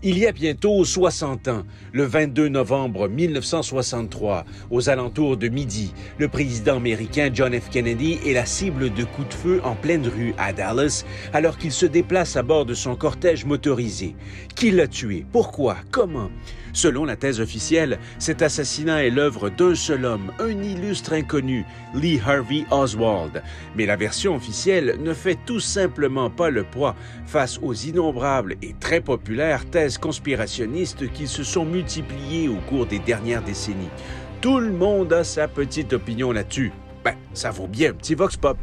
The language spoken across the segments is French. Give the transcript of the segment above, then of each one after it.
Il y a bientôt 60 ans, le 22 novembre 1963, aux alentours de midi, le président américain John F. Kennedy est la cible de coups de feu en pleine rue à Dallas alors qu'il se déplace à bord de son cortège motorisé. Qui l'a tué? Pourquoi? Comment? Selon la thèse officielle, cet assassinat est l'œuvre d'un seul homme, un illustre inconnu, Lee Harvey Oswald. Mais la version officielle ne fait tout simplement pas le poids face aux innombrables et très populaires thèses conspirationnistes qui se sont multipliées au cours des dernières décennies. Tout le monde a sa petite opinion là-dessus. Ça vaut bien un petit vox pop.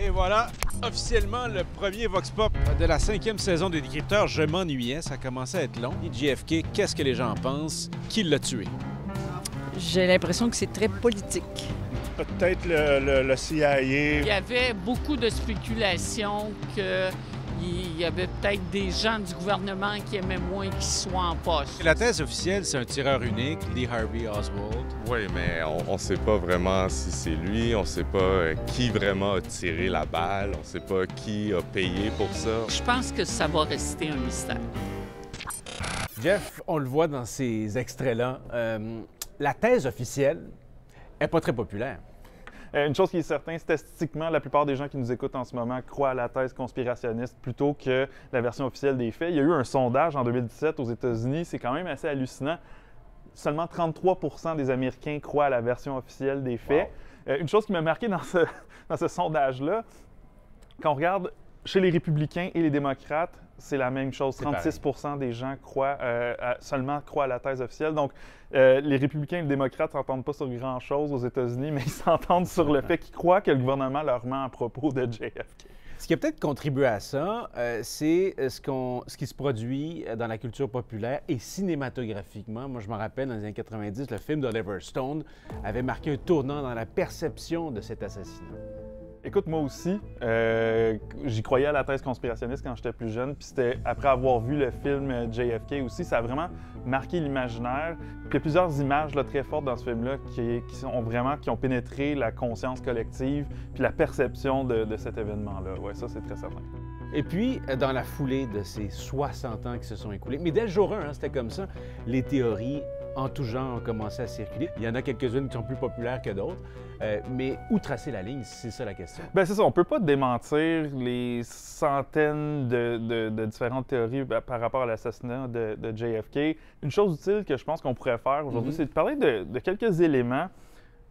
Et voilà, officiellement, le premier Vox Pop de la 5e saison des Décrypteurs. Je m'ennuyais, ça commençait à être long. Et JFK, qu'est-ce que les gens pensent? Qui l'a tué? J'ai l'impression que c'est très politique. Peut-être le CIA. Il y avait beaucoup de spéculations qu'il y avait peut-être des gens du gouvernement qui aimaient moins qu'il soit en poste. La thèse officielle, c'est un tireur unique, Lee Harvey Oswald. Oui, mais on ne sait pas vraiment si c'est lui, on ne sait pas qui vraiment a tiré la balle, on ne sait pas qui a payé pour ça. Je pense que ça va rester un mystère. Jeff, on le voit dans ces extraits-là, la thèse officielle n'est pas très populaire. Une chose qui est certaine, statistiquement, la plupart des gens qui nous écoutent en ce moment croient à la thèse conspirationniste plutôt que la version officielle des faits. Il y a eu un sondage en 2017 aux États-Unis, c'est quand même assez hallucinant. Seulement 33 des Américains croient à la version officielle des faits. Wow. Une chose qui m'a marqué dans ce sondage-là, quand on regarde chez les républicains et les démocrates, c'est la même chose. 36 des gens seulement croient à la thèse officielle. Donc, les républicains et les démocrates ne s'entendent pas sur grand-chose aux États-Unis, mais ils s'entendent sur le fait qu'ils croient que le gouvernement leur ment à propos de JFK. Ce qui a peut-être contribué à ça, c'est ce qui se produit dans la culture populaire et cinématographiquement. Moi, je me rappelle, dans les années 90, le film d'Oliver Stone avait marqué un tournant dans la perception de cet assassinat. Écoute, moi aussi, j'y croyais à la thèse conspirationniste quand j'étais plus jeune, puis c'était après avoir vu le film JFK aussi, ça a vraiment marqué l'imaginaire. Puis il y a plusieurs images là, très fortes dans ce film-là qui ont pénétré la conscience collective puis la perception de cet événement-là. Oui, ça, c'est très certain. Et puis, dans la foulée de ces 60 ans qui se sont écoulés, mais dès le jour 1, c'était comme ça, les théories en tout genre ont commencé à circuler. Il y en a quelques-unes qui sont plus populaires que d'autres, mais où tracer la ligne, c'est ça la question. Bien, c'est ça. On ne peut pas démentir les centaines de différentes théories par rapport à l'assassinat de JFK. Une chose utile que je pense qu'on pourrait faire aujourd'hui, c'est de parler de quelques éléments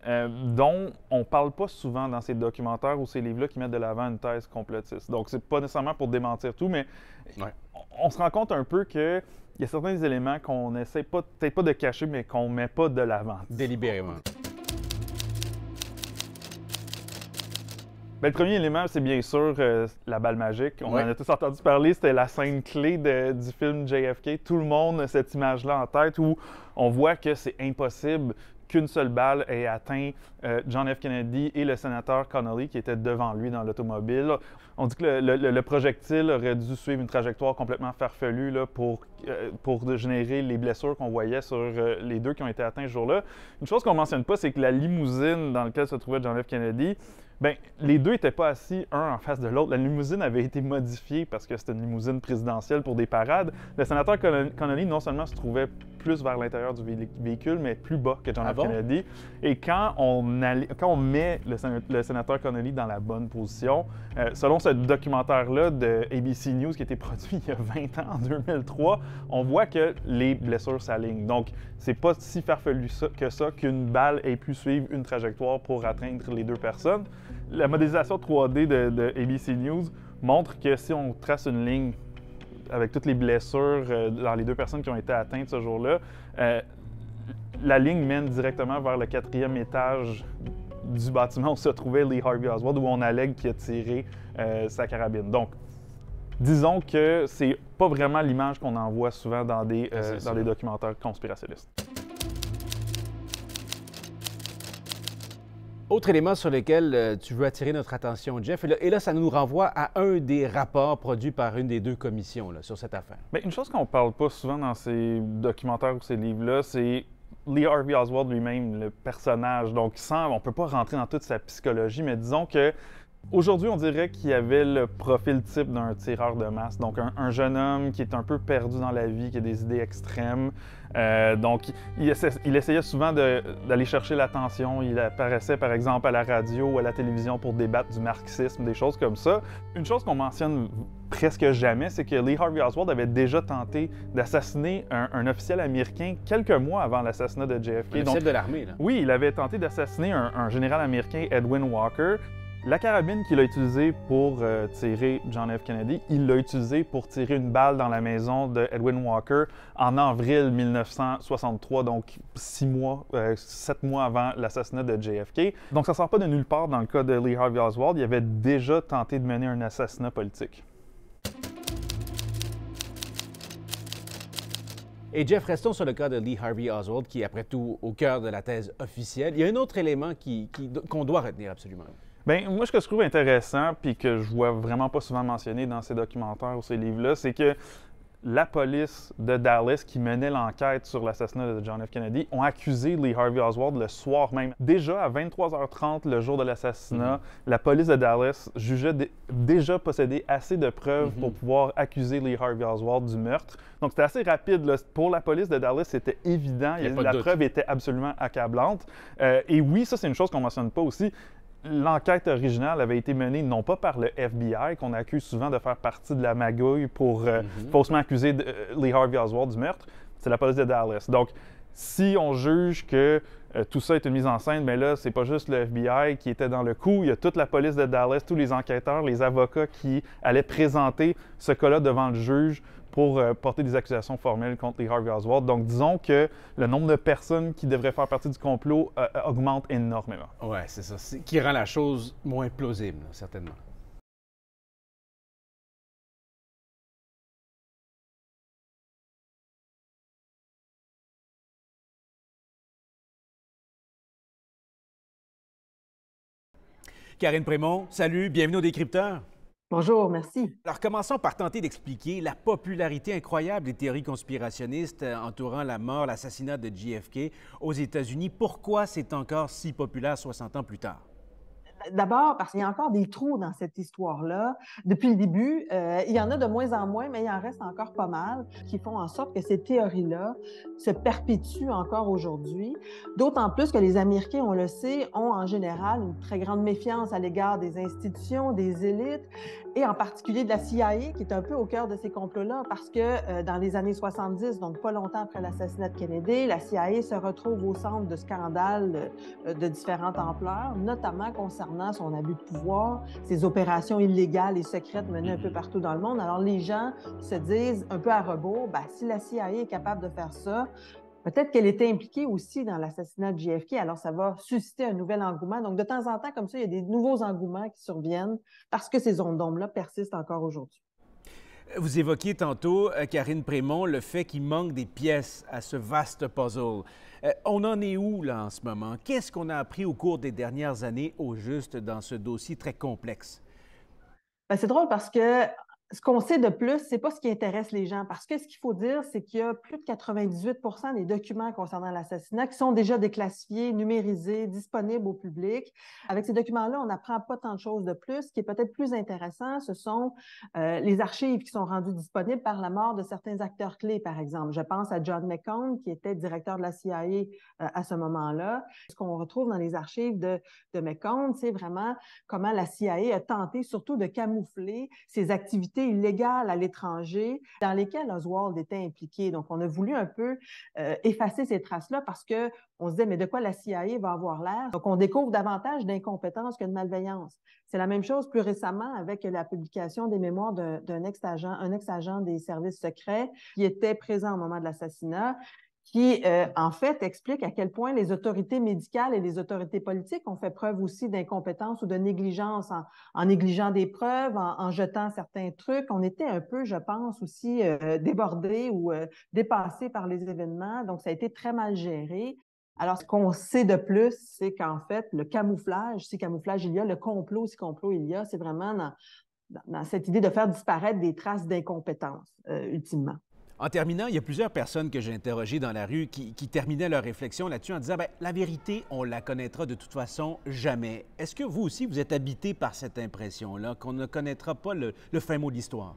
dont on ne parle pas souvent dans ces documentaires ou ces livres-là qui mettent de l'avant une thèse complotiste. Donc, c'est pas nécessairement pour démentir tout, mais on se rend compte un peu qu'il y a certains éléments qu'on essaie peut-être pas de cacher, mais qu'on ne met pas de l'avant. Délibérément. Bien, le premier élément, c'est bien sûr la balle magique. On en a tous entendu parler, c'était la scène clé du film JFK. Tout le monde a cette image-là en tête où on voit que c'est impossible qu'une seule balle ait atteint John F. Kennedy et le sénateur Connolly qui était devant lui dans l'automobile. On dit que le projectile aurait dû suivre une trajectoire complètement farfelue là, pour générer les blessures qu'on voyait sur les deux qui ont été atteints ce jour-là. Une chose qu'on ne mentionne pas, c'est que la limousine dans laquelle se trouvait John F. Kennedy, bien, les deux n'étaient pas assis un en face de l'autre. La limousine avait été modifiée parce que c'était une limousine présidentielle pour des parades. Le sénateur Connolly, non seulement se trouvait plus vers l'intérieur du véhicule, mais plus bas que John F. Kennedy. Et quand on met le sénateur Connolly dans la bonne position, selon ce documentaire-là de ABC News qui a été produit il y a 20 ans, en 2003, on voit que les blessures s'alignent. Donc, c'est pas si farfelu que ça qu'une balle ait pu suivre une trajectoire pour atteindre les deux personnes. La modélisation 3D de ABC News montre que si on trace une ligne avec toutes les blessures dans les deux personnes qui ont été atteintes ce jour-là, la ligne mène directement vers le 4e étage du bâtiment où se trouvait Lee Harvey Oswald, où on allègue qu'il a tiré sa carabine. Donc, disons que c'est pas vraiment l'image qu'on en voit souvent dans des documentaires conspirationnistes. Autre élément sur lequel tu veux attirer notre attention, Jeff, et là, ça nous renvoie à un des rapports produits par une des deux commissions là, sur cette affaire. Bien, une chose qu'on ne parle pas souvent dans ces documentaires ou ces livres-là, c'est Lee Harvey Oswald lui-même, le personnage. Donc, on ne peut pas rentrer dans toute sa psychologie, mais disons que Aujourd'hui, on dirait qu'il y avait le profil type d'un tireur de masse. Donc, un jeune homme qui est un peu perdu dans la vie, qui a des idées extrêmes. Donc, il essayait souvent d'aller chercher l'attention. Il apparaissait, par exemple, à la radio ou à la télévision pour débattre du marxisme, des choses comme ça. Une chose qu'on mentionne presque jamais, c'est que Lee Harvey Oswald avait déjà tenté d'assassiner un officiel américain quelques mois avant l'assassinat de JFK. Un officiel de l'armée, là. Oui, il avait tenté d'assassiner un général américain, Edwin Walker. La carabine qu'il a utilisée pour tirer John F. Kennedy, il l'a utilisée pour tirer une balle dans la maison de Edwin Walker en avril 1963, donc 7 mois avant l'assassinat de JFK. Donc ça ne sort pas de nulle part dans le cas de Lee Harvey Oswald. Il avait déjà tenté de mener un assassinat politique. Et Jeff, restons sur le cas de Lee Harvey Oswald, qui est après tout au cœur de la thèse officielle. Il y a un autre élément qu'on doit retenir absolument. Bien, moi, ce que je trouve intéressant, puis que je vois vraiment pas souvent mentionné dans ces documentaires ou ces livres-là, c'est que la police de Dallas, qui menait l'enquête sur l'assassinat de John F. Kennedy, ont accusé Lee Harvey Oswald le soir même. Déjà, à 23h30, le jour de l'assassinat, la police de Dallas jugeait déjà posséder assez de preuves pour pouvoir accuser Lee Harvey Oswald du meurtre. Donc, c'était assez rapide, là. Pour la police de Dallas, c'était évident. La preuve était absolument accablante. Et oui, ça, c'est une chose qu'on ne mentionne pas aussi. L'enquête originale avait été menée non pas par le FBI, qu'on accuse souvent de faire partie de la magouille pour faussement accuser Lee Harvey Oswald du meurtre, c'est la police de Dallas. Donc, si on juge que tout ça est une mise en scène, mais là, c'est pas juste le FBI qui était dans le coup, il y a toute la police de Dallas, tous les enquêteurs, les avocats qui allaient présenter ce cas-là devant le juge pour porter des accusations formelles contre Lee Harvey Oswald. Donc, disons que le nombre de personnes qui devraient faire partie du complot augmente énormément. Oui, c'est ça. Qui rend la chose moins plausible, certainement. Karine Prémont, salut, bienvenue au Décrypteur. Bonjour, merci. Alors, commençons par tenter d'expliquer la popularité incroyable des théories conspirationnistes entourant la mort, l'assassinat de JFK aux États-Unis. Pourquoi c'est encore si populaire 60 ans plus tard? D'abord, parce qu'il y a encore des trous dans cette histoire-là. Depuis le début, il y en a de moins en moins, mais il en reste encore pas mal qui font en sorte que ces théories-là se perpétuent encore aujourd'hui. D'autant plus que les Américains, on le sait, ont en général une très grande méfiance à l'égard des institutions, des élites, et en particulier de la CIA, qui est un peu au cœur de ces complots-là, parce que dans les années 70, donc pas longtemps après l'assassinat de Kennedy, la CIA se retrouve au centre de scandales de différentes ampleurs, notamment concernant son abus de pouvoir, ses opérations illégales et secrètes menées un peu partout dans le monde. Alors, les gens se disent un peu à rebours, ben, si la CIA est capable de faire ça, peut-être qu'elle était impliquée aussi dans l'assassinat de JFK, alors ça va susciter un nouvel engouement. Donc, de temps en temps, comme ça, il y a des nouveaux engouements qui surviennent parce que ces zones d'ombre-là persistent encore aujourd'hui. Vous évoquiez tantôt, Karine Prémont, le fait qu'il manque des pièces à ce vaste puzzle. On en est où, là, en ce moment? Qu'est-ce qu'on a appris au cours des dernières années, au juste, dans ce dossier très complexe? Bien, c'est drôle parce que ce qu'on sait de plus, c'est pas ce qui intéresse les gens. Parce que ce qu'il faut dire, c'est qu'il y a plus de 98 des documents concernant l'assassinat qui sont déjà déclassifiés, numérisés, disponibles au public. Avec ces documents-là, on n'apprend pas tant de choses de plus. Ce qui est peut-être plus intéressant, ce sont les archives qui sont rendues disponibles par la mort de certains acteurs clés, par exemple. Je pense à John McCone, qui était directeur de la CIA à ce moment-là. Ce qu'on retrouve dans les archives de McCone, c'est vraiment comment la CIA a tenté surtout de camoufler ses activités illégales à l'étranger dans lesquelles Oswald était impliqué. Donc, on a voulu un peu effacer ces traces-là parce qu'on se disait, mais de quoi la CIA va avoir l'air? Donc, on découvre davantage d'incompétence que de malveillance. C'est la même chose plus récemment avec la publication des mémoires d'un ex-agent des services secrets qui était présent au moment de l'assassinat, qui, en fait, explique à quel point les autorités médicales et les autorités politiques ont fait preuve aussi d'incompétence ou de négligence en négligeant des preuves, en jetant certains trucs. On était un peu, je pense, aussi débordés ou dépassés par les événements. Donc, ça a été très mal géré. Alors, ce qu'on sait de plus, c'est qu'en fait, le camouflage, si camouflage il y a, le complot, si complot il y a, c'est vraiment dans cette idée de faire disparaître des traces d'incompétence, ultimement. En terminant, il y a plusieurs personnes que j'ai interrogées dans la rue qui terminaient leur réflexion là-dessus en disant bien, la vérité, on la connaîtra de toute façon jamais. Est-ce que vous aussi, vous êtes habité par cette impression-là, qu'on ne connaîtra pas le fin mot de l'histoire?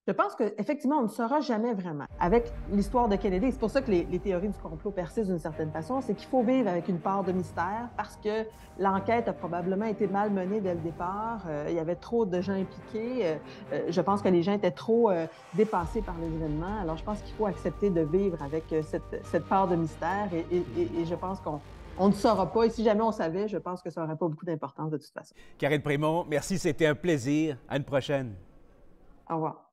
Je pense qu'effectivement, on ne saura jamais vraiment. Avec l'histoire de Kennedy, c'est pour ça que les théories du complot persistent d'une certaine façon, c'est qu'il faut vivre avec une part de mystère parce que l'enquête a probablement été mal menée dès le départ. Il y avait trop de gens impliqués. Je pense que les gens étaient trop dépassés par les événements. Alors, je pense qu'il faut accepter de vivre avec cette part de mystère et je pense qu'on ne saura pas. Et si jamais on savait, je pense que ça n'aurait pas beaucoup d'importance de toute façon. Karine Prémont, merci, c'était un plaisir. À une prochaine. Au revoir.